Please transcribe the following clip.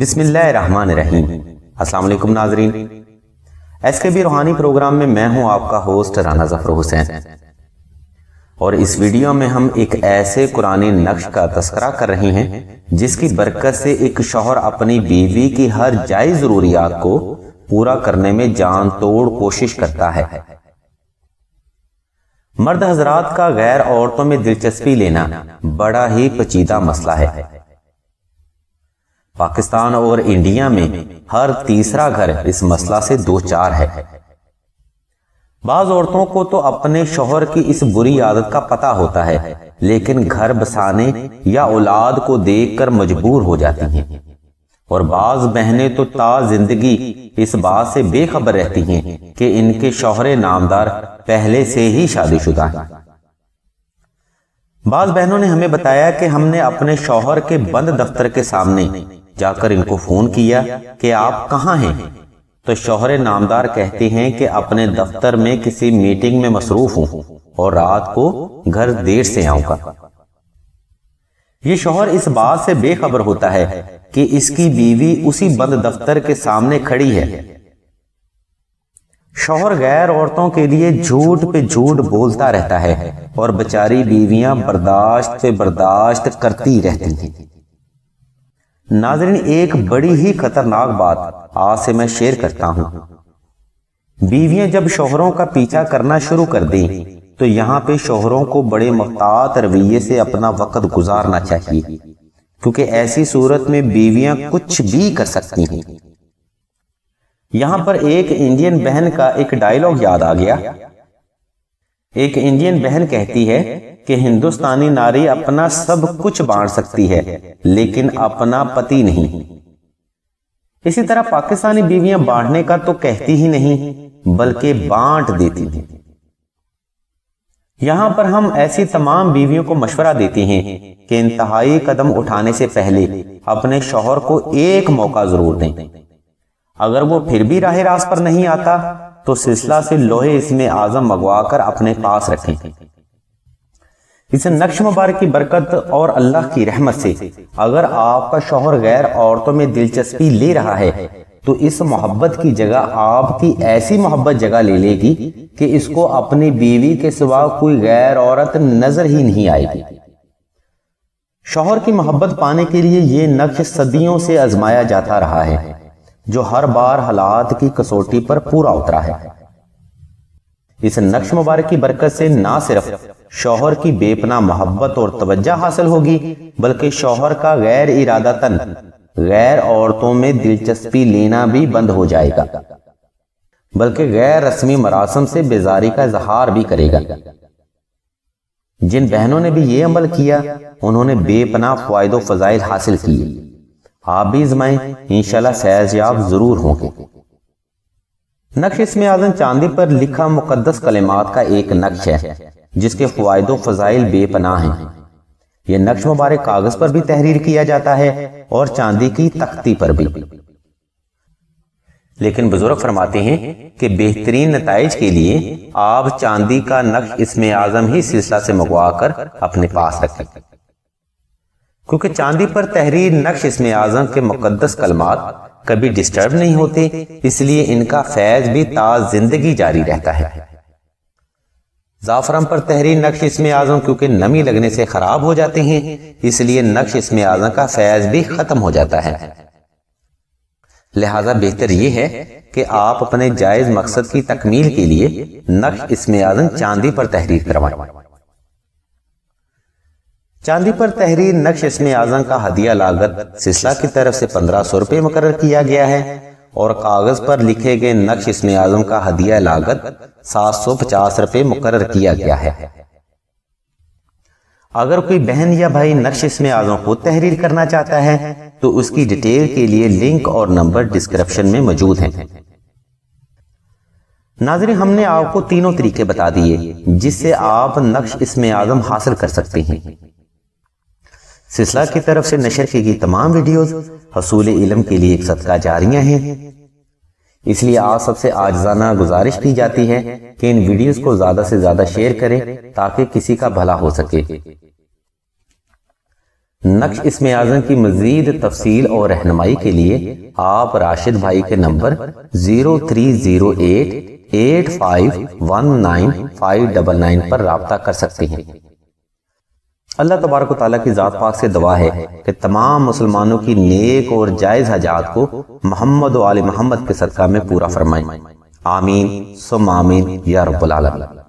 بسم اللہ الرحمن الرحیم۔ السلام علیکم ناظرین، ایس کے بی روحانی پروگرام میں میں ہوں آپ کا ہوسٹ رانا ظفر حسین، اور اس ویڈیو میں ہم ایک ایسے قرآنی نقش کا تذکرہ کر رہے ہیں جس کی برکت سے ایک شوہر اپنی بیوی کی ہر جائز ضروریات کو پورا کرنے میں جان توڑ کوشش کرتا ہے۔ مرد حضرات کا غیر عورتوں میں دلچسپی لینا بڑا ہی پیچیدہ مسئلہ ہے۔ پاکستان اور انڈیا میں ہر تیسرا گھر اس مسئلہ سے دوچار ہے۔ بعض عورتوں کو تو اپنے شوہر کی اس بری عادت کا پتہ ہوتا ہے، لیکن گھر بسانے یا اولاد کو دیکھ کر مجبور ہو جاتی ہیں، اور بعض بہنیں تو تا زندگی اس بات سے بے خبر رہتی ہیں کہ ان کے شوہر نامدار پہلے سے ہی شادی شدہ ہیں۔ بعض بہنوں نے ہمیں بتایا کہ ہم نے اپنے شوہر کے بند دفتر کے سامنے جا کر ان کو فون کیا کہ آپ کہاں ہیں، تو شوہر نامدار کہتے ہیں کہ اپنے دفتر میں کسی میٹنگ میں مصروف ہوں اور رات کو گھر دیر سے آؤں گا۔ یہ شوہر اس بات سے بے خبر ہوتا ہے کہ اس کی بیوی اسی بند دفتر کے سامنے کھڑی ہے۔ شوہر غیر عورتوں کے لیے جھوٹ پہ جھوٹ بولتا رہتا ہے اور بیچاری بیویاں برداشت پہ برداشت کرتی رہتی ہیں۔ ناظرین، ایک بڑی ہی خطرناک بات آج سے میں شیئر کرتا ہوں۔ بیویاں جب شوہروں کا پیچھا کرنا شروع کر دیں تو یہاں پہ شوہروں کو بڑے محتاط رویے سے اپنا وقت گزارنا چاہیے، کیونکہ ایسی صورت میں بیویاں کچھ بھی کر سکتی ہیں۔ یہاں پر ایک انڈین بہن کا ایک ڈائیلاگ یاد آ گیا۔ ایک انڈین بہن کہتی ہے کہ ہندوستانی ناری اپنا سب کچھ بانٹ سکتی ہے لیکن اپنا پتی نہیں۔ اسی طرح پاکستانی بیویاں بانٹنے کا تو کہتی ہی نہیں بلکہ بانٹ دیتی ہیں۔ یہاں پر ہم ایسی تمام بیویوں کو مشورہ دیتے ہیں کہ انتہائی قدم اٹھانے سے پہلے اپنے شوہر کو ایک موقع ضرور دیں۔ اگر وہ پھر بھی راہ راست پر نہیں آتا تو سلسلہ سے لوہے اسم اعظم منگوا کر اپنے پاس رکھیں۔ اس نقش مبارک کی برکت اور اللہ کی رحمت سے اگر آپ کا شوہر غیر عورتوں میں دلچسپی لے رہا ہے تو اس محبت کی جگہ آپ کی ایسی محبت جگہ لے لے گی کہ اس کو اپنی بیوی کے سوا کوئی غیر عورت نظر ہی نہیں آئے گی۔ شوہر کی محبت پانے کے لیے یہ نقش صدیوں سے آزمایا جاتا رہا ہے، جو ہر بار حالات کی کسوٹی پر پورا اترا ہے۔ اس نقش مبارک کی برکت سے نہ صرف شوہر کی بے پناہ محبت اور توجہ حاصل ہوگی بلکہ شوہر کا غیر ارادتاً غیر عورتوں میں دلچسپی لینا بھی بند ہو جائے گا، بلکہ غیر رسمی مراسم سے بیزاری کا اظہار بھی کرے گا۔ جن بہنوں نے بھی یہ عمل کیا انہوں نے بے پناہ فوائد و فضائل حاصل کیے۔ آپ بھی آزمائیں، انشاءاللہ فیض یاب ضرور ہوں گے۔ نقش اسم اعظم چاندی پر لکھا مقدس کلمات کا ایک نقش ہے جس کے فوائد و فضائل بے پناہ ہیں۔ یہ نقش مبارک کاغذ پر بھی تحریر کیا جاتا ہے اور چاندی کی تختی پر بھی، لیکن بزرگ فرماتے ہیں کہ بہترین نتائج کے لیے آپ چاندی کا نقش اسم اعظم ہی سلسلہ سے منگوا کر اپنے پاس رکھیں، کیونکہ چاندی پر تحریر نقش اسم اعظم کے مقدس کلمات کبھی ڈسٹرب نہیں ہوتے، اس لیے ان کا فیض بھی تا زندگی جاری رہتا ہے۔ زعفران پر تحریر نقش اسم اعظم کیونکہ نمی لگنے سے خراب ہو جاتے ہیں، اس لیے نقش اسم اعظم کا فیض بھی ختم ہو جاتا ہے۔ لہذا بہتر یہ ہے کہ آپ اپنے جائز مقصد کی تکمیل کے لیے نقش اسم اعظم چاندی پر تحریر کروائیں۔ چاندی پر تحریر نقش اسم اعظم کا ہدیہ لاگت سلسلہ کی طرف سے 1500 روپے مقرر کیا گیا ہے، اور کاغذ پر لکھے گئے نقش اسم اعظم کا ہدیہ لاگت 750 روپے مقرر کیا گیا ہے۔ اگر کوئی بہن یا بھائی نقش اسم اعظم خود تحریر کرنا چاہتا ہے تو اس کی ڈیٹیل کے لیے لنک اور نمبر ڈسکرپشن میں موجود ہیں۔ ناظرین، ہم نے آپ کو تینوں طریقے بتا دیے جس سے آپ نقش اسم اعظم حاصل کر سکتے ہیں۔ سلسلہ کی طرف سے نشر کی گئی تمام ویڈیوز حصول علم کے لیے ایک صدقہ جاریہ ہیں، اس لیے آپ سب سے عاجزانہ گزارش کی جاتی ہے کہ ان ویڈیوز کو زیادہ سے زیادہ شیئر کریں تاکہ کسی کا بھلا ہو سکے۔ نقش اسم اعظم کی مزید تفصیل اور رہنمائی کے لیے آپ راشد بھائی کے نمبر 0308851959 پر رابطہ کر سکتے ہیں۔ اللہ تبارک و تعالیٰ کی ذات پاک سے دعا ہے کہ تمام مسلمانوں کی نیک اور جائز حاجات کو محمد و آل محمد کے صدقہ میں پورا فرمائیں۔ آمین ثم آمین یا رب العالمین۔